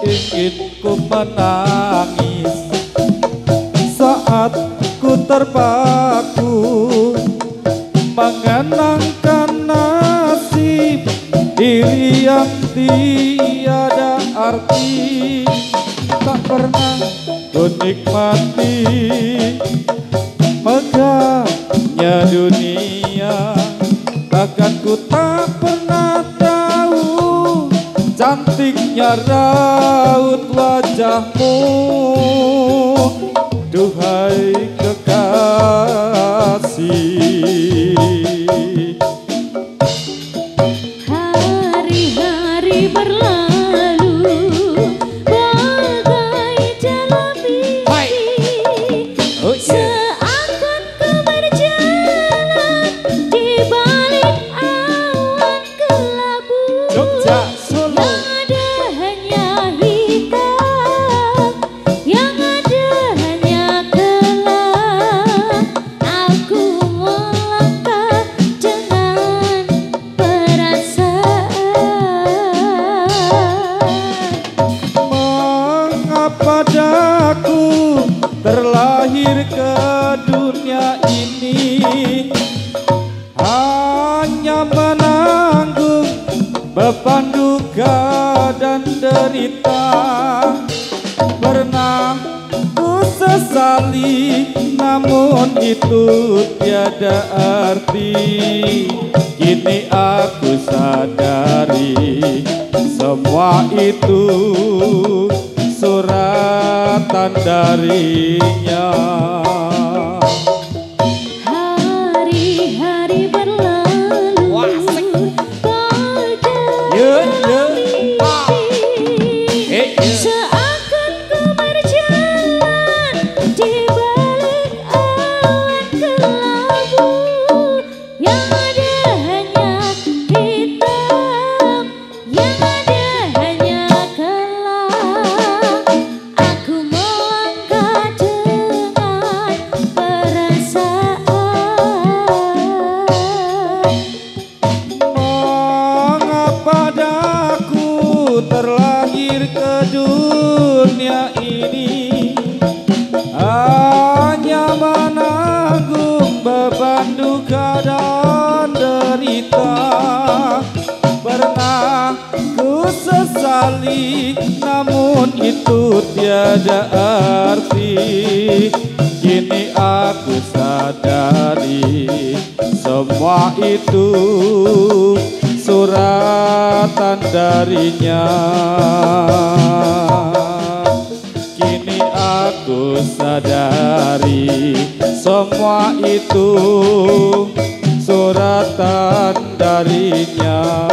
Ingin ku menangis saat ku terpaku mengenangkan nasib diri yang tiada arti. Tak pernah ku nikmati megahnya dunia, bahkan ku tak pernah tahu cantiknya raut wajahmu. Duhai kekasih, hari-hari berlalu bagai jalan mimpi, seakan ku berjalan di balik awan kelabu. Jogja, Solo. Yang ada hanya gelap. Aku melangkah dengan perasaan. Mengapa daku terlahir ke dunia ini hanya menanggung beban duka dan derita. Pernah ku sesali, namun itu tiada arti. Kini aku sadari semua itu suratan darinya. Hari-hari berlalu pada mimpi, seakan ku berjalan di balik awan kelabu. Yang ada hanya hitam, yang ada hanya gelap. Aku melangkah dengan perasaan. Mengapa daku terlahir ke dunia ini hanya menanggung beban duka dan derita. Pernah ku sesali, namun itu tiada arti. Kini aku sadari semua itu suratan darinya. Kini aku sadari semua itu suratan darinya.